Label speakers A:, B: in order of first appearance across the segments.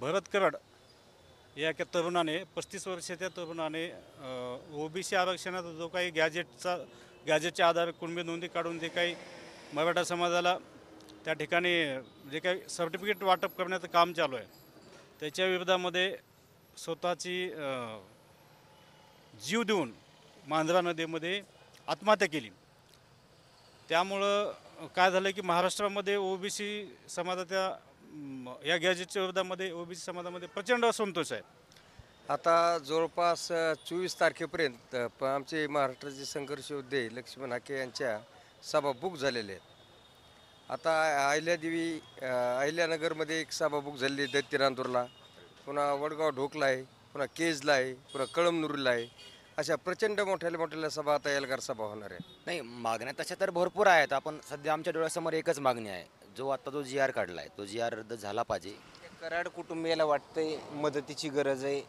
A: भरत कराड या एका तरुणाने 35 वर्षाच्या तरुणाने ओबीसी आरक्षणात जो काही गॅजेटच्या आधारे कुणबी नोंदी काढून जे काही मराठा समाजाला त्या ठिकाणी जे काही सर्टिफिकेट वाटप करण्याचं काम चालू आहे त्याच्या विरोधामध्ये स्वतःची जीव देऊन मांजरा नदीमध्ये आत्महत्या केली। त्यामुळं काय झालं की महाराष्ट्रामध्ये ओबीसी समाजाच्या या गॅजेटच्या विरोधामध्ये ओबीसी समाजामध्ये प्रचंड असंतोष आहे।
B: आता जवळपास 24 तारखेपर्यंत आमचे महाराष्ट्राचे संघर्ष योद्धे लक्ष्मण हाके यांच्या सभा बुक झालेल्या आहेत। आता अहिल्यानगरमध्ये एक सभा बुक झालेली आहे, दत्तीनांदूरला, पुन्हा वडगाव ढोकला आहे, पुन्हा केजला आहे, पुन्हा कळमनुरीला आहे। अशा प्रचंड मोठ्या सभा आता एल्गार सभा होणार आहे।
C: नाही, मागण्या तशा तर भरपूर आहेत. आपण सध्या आमच्या डोळ्यासमोर एकच मागणी आहे, जो जी आर काढला आहे तो जी आर रद्द झाला पाहिजे।
D: कराड कुटुंबियाला वाटतंय मदतीची गरज आहे।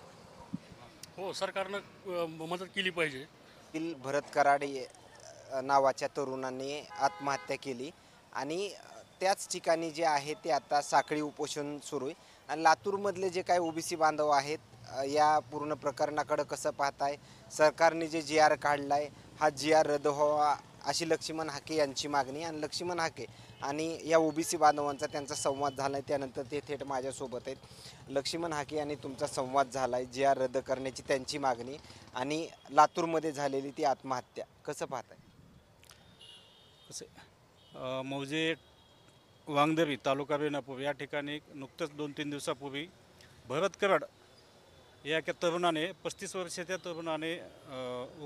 E: हो, सरकारनं मदत केली पाहिजे।
D: भरत कराड नावाच्या तरुणाने आत्महत्या केली आणि त्याच ठिकाणी जे आहे ते आता साखळी उपोषण सुरू आहे। आणि लातूरमधले जे काही ओबीसी बांधव आहेत या पूर्ण प्रकरणाकडे कसं पाहताय? सरकारने जे जी आर काढला आहे हा जी आर रद्द व्हावा अशी लक्ष्मण हाके यांची मागणी। आणि लक्ष्मण हाके आणि या ओबीसी बांधवांचा त्यांचा संवाद झाला आहे, त्यानंतर ते थेट माझ्यासोबत आहेत। लक्ष्मण हाके यांनी तुमचा संवाद झाला आहे, जी आर रद्द करण्याची त्यांची मागणी आणि लातूरमध्ये झालेली ती आत्महत्या कसं पाहताय?
A: मौजे वांगदरी तालुका रेणापूर या ठिकाणी नुकतंच 2-3 दिवसापूर्वी भरत कराड या एका तरुणाने 35 वर्षाच्या तरुणाने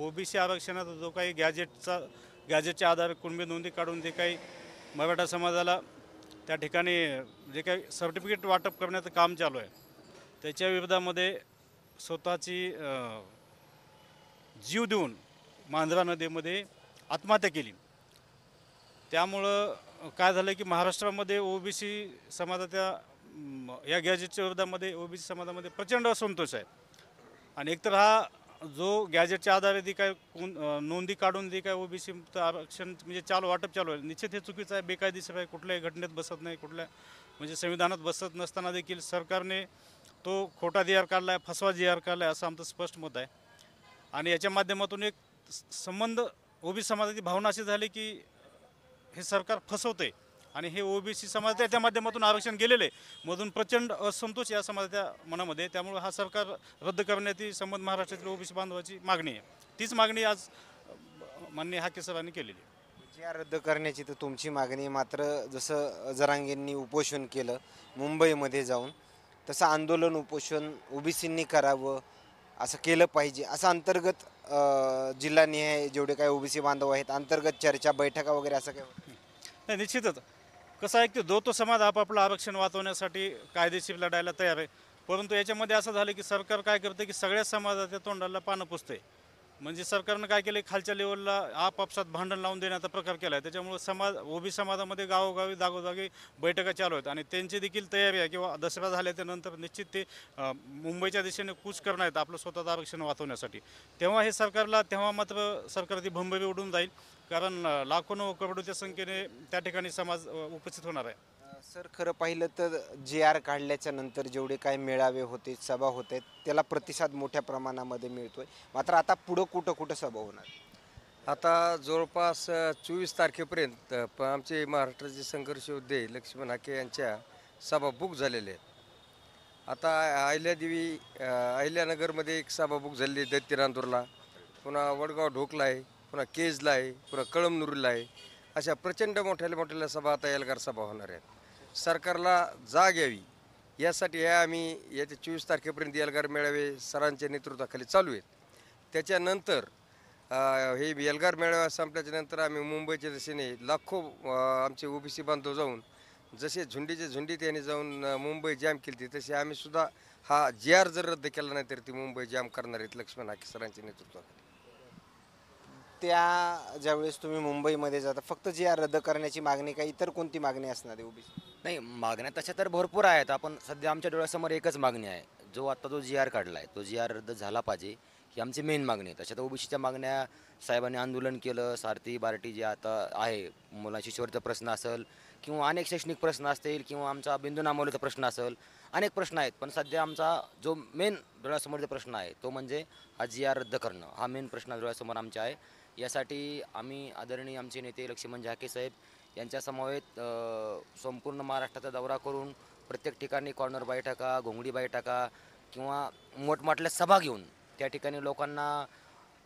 A: ओबीसी आरक्षणात जो काही गॅजेटच्या आधारे कुणबी नोंदी काढून जे काही मराठा समाजाला त्या ठिकाणी जे काही सर्टिफिकेट वाटप करण्याचं काम चालू आहे त्याच्या विरोधामध्ये स्वतःची जीव देऊन मांजरा नदीमध्ये आत्महत्या केली। त्यामुळं काय झालं की महाराष्ट्रामध्ये ओबीसी समाजाच्या या गॅजेटच्या विरोधामध्ये ओबीसी समाजामध्ये प्रचंड असंतोष आहे। आणि एकतर हा जो गॅजेटच्या आधारे जी काय नोंदी काढून जे काय ओबीसीचं आरक्षण म्हणजे वाटप चालू आहे, निश्चित हे चुकीचं आहे, बेकायदेशीर आहे, कुठल्याही घटनेत बसत नाही, कुठल्या म्हणजे संविधानात बसत नसताना देखील सरकारने तो खोटा जी आर काढला आहे, फसवा जी आर काढला आहे असं आमचं स्पष्ट मत आहे। आणि याच्या माध्यमातून एक संबंध ओबीसी समाजाची भावना अशी झाली की हे सरकार फसवते आणि हे ओबीसी समाज त्याच्या माध्यमातून आरक्षण गेलेले मधून प्रचंड असंतोष या समाजाच्या मनामध्ये। त्यामुळे हा सरकार रद्द करण्याची संबंध महाराष्ट्रातील ओबीसी बांधवाची मागणी आहे। तीच मागणी आज माननीय हाके सरांनी केलेली आहे।
D: जी आर रद्द करण्याची तर तुमची मागणी आहे, मात्र जसं जरांगेंनी उपोषण केलं मुंबईमध्ये जाऊन तसं आंदोलन उपोषण ओबीसींनी करावं, असं केलं पाहिजे असं अंतर्गत जिल्हानिहाय जेवढे काही ओबीसी बांधव आहेत अंतर्गत चर्चा बैठका वगैरे असं काय?
A: नाही, निश्चितच कसं आहे की तो समाज आपापलं आरक्षण वाचवण्यासाठी कायदेशीर लढायला तयार आहे, परंतु याच्यामध्ये असं झालं की सरकार काय करतं की सगळ्या समाजाच्या तोंडाला पानं पुसते। म्हणजे सरकारनं काय केलं, खालच्या लेवलला आपापसात भांडण लावून देण्याचा प्रकार केला आहे। त्याच्यामुळे ओबीसी समाजामध्ये गावोगावी जागोजागी बैठका चालू आहेत आणि त्यांची देखील तयारी आहे किंवा दसरा झाल्याच्यानंतर निश्चित ते मुंबईच्या दिशेने कूच करणार आहेत आपलं स्वतःचं आरक्षण वाचवण्यासाठी। तेव्हा मात्र सरकारची भंबरी उडून जाईल, कारण लाखों करोडोच्या संख्येने त्या ठिकाणी समाज उपस्थित होणार आहे।
D: सर, खरं पाहिलं तर जी आर काढल्याच्या नंतर जेवढे काय मेळावे होते, सभा होत आहेत, त्याला प्रतिसाद मोठ्या प्रमाणामध्ये मिळतोय, मात्र आता पुढं कुठं सभा होणार?
B: आता जवळपास 24 तारखेपर्यंत आमचे महाराष्ट्राचे संघर्ष योद्धे लक्ष्मण हाके यांच्या सभा बुक झालेल्या आहेत। आता अहिल्यानगरमध्ये एक सभा बुक झालेली आहे, दत्तीनांदूरला, पुन्हा वडगाव ढोकला आहे, पुन्हा केजला आहे, पुन्हा कळमनुरीला आहे। अशा प्रचंड मोठ्या सभा आता एल्गार सभा होणार आहेत। सरकारला जाग यावी यासाठी आम्ही येत्या 24 तारखेपर्यंत एल्गार मेळावे सरांच्या नेतृत्वाखाली चालू आहेत। त्याच्यानंतर हे एल्गार मेळावा संपल्याच्या नंतर आम्ही मुंबईच्या दिशेने लाखो आमचे ओबीसी बांधव जाऊन जसे झुंडीचे झुंडी त्यांनी जाऊन मुंबई जाम केली तसे आम्ही सुद्धा हा जी आर जर रद्द केला नाही तर ती मुंबई जाम करणार आहेत लक्ष्मण हाके सरांच्या नेतृत्वाखाली।
D: त्या ज्यावेळेस तुम्ही मुंबईमध्ये जाता फक्त जी आर रद्द करण्याची मागणी का इतर कोणती मागणी असणार आहे ओबीसी?
C: नाही, मागण्या तशा तर भरपूर आहेत. आपण सध्या आमच्या डोळ्यासमोर एकच मागणी आहे, जो जी आर काढला आहे तो जी आर रद्द झाला पाहिजे, ही आमची मेन मागणी आहे। तशा तर ओबीसीच्या मागण्या साहेबांनी आंदोलन केलं, सारथी बार्टी जे आता आहे, मुलांशी शिष्यवृत्तीचा प्रश्न असेल किंवा अनेक शैक्षणिक प्रश्न असतील किंवा आमचा बिंदू नामावलीचा प्रश्न असेल, अनेक प्रश्न आहेत, पण सध्या आमचा जो मेन डोळ्यासमोर जो प्रश्न आहे तो म्हणजे हा GR रद्द करणं, हा मेन प्रश्न डोळ्यासमोर आमच्या आहे. यासाठी आम्ही आदरणीय आमचे नेते लक्ष्मण झाके साहेब यांच्या समवेत संपूर्ण महाराष्ट्राचा दौरा करून प्रत्येक ठिकाणी कॉर्नर बैठका, घोंगडी बैठका किंवा मोठमोठ्या सभा घेऊन त्या ठिकाणी लोकांना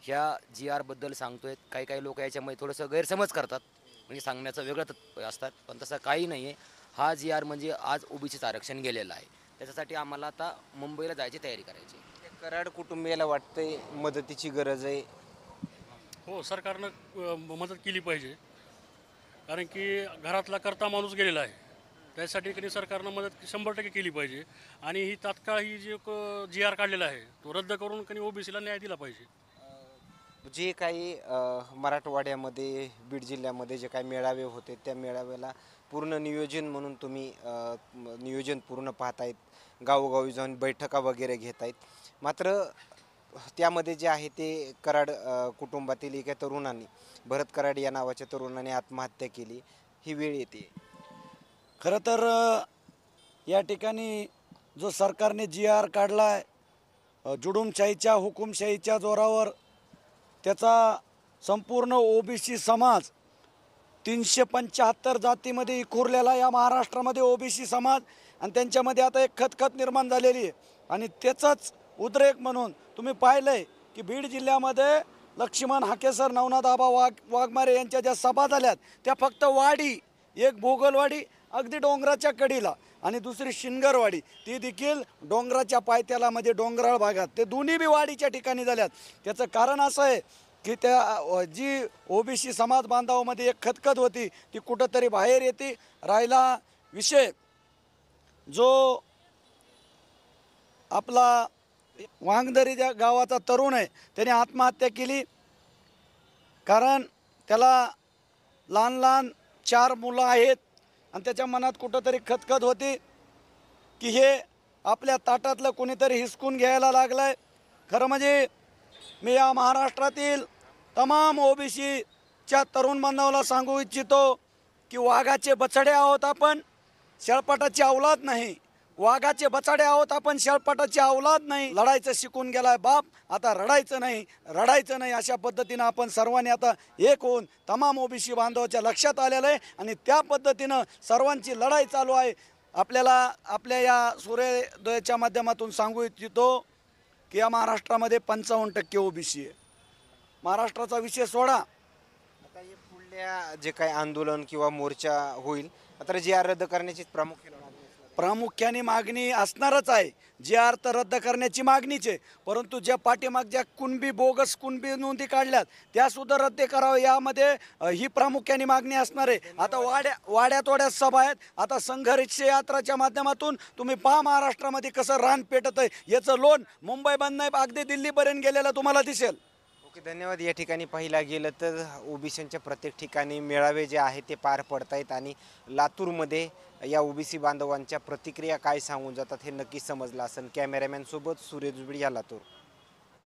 C: ह्या GRबद्दल सांगतोय. काही काही लोक याच्यामध्ये थोडंसं गैरसमज करतात, म्हणजे सांगण्याचं वेगळं असतात, पण तसं काही नाही आहे. हा GR म्हणजे आज ओबीसीचं आरक्षण गेलेलं आहे. त्याच्यासाठी आम्हाला आता मुंबईला जायची तयारी करायची.
D: कराड कुटुंबियाला वाटतंय मदतीची गरज आहे.
E: हो, सरकारनं मदत केली पाहिजे. कारण की घरातला करता माणूस गेलेला आहे. त्यासाठी कधी सरकारनं मदत 100% केली पाहिजे. आणि ही तात्काळ ही जे GR काढलेला आहे तो रद्द करून कधी ओबीसीला न्याय दिला पाहिजे.
D: जे काही मराठवाड्यामध्ये बीड जिल्ह्यामध्ये जे काही मेळावे होते त्या मेळाव्याला पूर्ण नियोजन म्हणून तुम्ही नियोजन पूर्ण पाहतायत, गावोगावी जाऊन बैठका वगैरे घेत आहेत. मात्र त्यामध्ये जे आहे ते कराड कुटुंबातील एका तरुणांनी, भरत कराड या नावाच्या तरुणाने आत्महत्या केली. ही वेळ येते.
F: खरं तर या ठिकाणी जो सरकारने GR काढला आहे जुडुमशाहीच्या हुकुमशाहीच्या जोरावर, त्याचा संपूर्ण ओबीसी समाज 375 जातीमध्ये विखुरलेला या महाराष्ट्रामध्ये ओबीसी समाज, आणि त्यांच्यामध्ये आता एक खतखत निर्माण झालेली आहे. आणि त्याचाच उद्रेक म्हणून तुम्ही पाहिलं आहे की बीड जिल्ह्यामध्ये लक्ष्मण हाकेसर, नवनाथ आबा वाघमारे यांच्या ज्या सभा झाल्यात त्या फक्त वाडी, एक भोगलवाडी अगदी डोंगराच्या कडीला आणि दुसरी शिनगरवाडी, ती देखील डोंगराच्या पायथ्याला म्हणजे डोंगराळ भागात, ते दोन्ही बी वाडीच्या ठिकाणी झाल्यात. त्याचं कारण असं आहे की त्या जी ओबीसी समाज बांधवामध्ये एक खतखत होती ती कुठंतरी बाहेर येते. राहिला विषय जो आपला वांगदरी ज्या गावाचा तरुण आहे त्याने आत्महत्या केली, कारण त्याला लहान लहान 4 मुलं आहेत आणि त्याच्या मनात कुठंतरी खतखत होती की हे आपल्या ताटातलं कोणीतरी हिसकून घ्यायला लागलं आहे. खरं म्हणजे मी या महाराष्ट्रातील तमाम ओबीसीच्या तरुण बांधवाला सांगू इच्छितो की वाघाचे बछडे आहोत आपण, शेळपाटाची औलाद नाही. वाघाचे बछडे आहोत आपण, शेळपाटाची औलाद नाही. लढायचं शिकून गेलाय बाप, आता रडायचं नाही अशा पद्धतीनं आपण सर्वांनी आता एक होऊन तमाम ओबीसी बांधवाच्या लक्षात आलेलं आहे आणि त्या पद्धतीनं सर्वांची लढाई चालू आहे. आपल्याला आपल्या या सूर्योदयाच्या माध्यमातून सांगू इच्छितो की या महाराष्ट्रामध्ये 55% ओबीसी आहे. महाराष्ट्राचा विषय सोडा,
D: आता हे पुढल्या जे काही आंदोलन किंवा मोर्चा होईल, आता GR रद्द करण्याची
F: प्रामुख्याने मागणी असणारच आहे. GR तर रद्द करण्याची मागणीच आहे, परंतु ज्या पाठीमागच्या बोगस कुणबी नोंदी काढल्यात त्यासुद्धा रद्द करावं, यामध्ये ही प्रामुख्याने मागणी असणार आहे. आता वाड्यात सभा आहेत. आता संघर्ष यात्राच्या माध्यमातून तुम्ही पहा महाराष्ट्रामध्ये कसं रान पेटत आहे. याचं लोन मुंबई बंद नाही, अगदी दिल्लीपर्यंत गेलेलं तुम्हाला दिसेल.
D: ओके, धन्यवाद. या ठिकाणी पाहिला गेलं तर ओबीसींच्या प्रत्येक ठिकाणी मेळावे जे आहे ते पार पडत आहेत आणि लातूरमध्ये या ओबीसी बांधवांच्या प्रतिक्रिया काय सांगून जातात हे नक्की समजलं असेल. कॅमेरामॅन सोबत सूर्य जुबडी, या लातूर.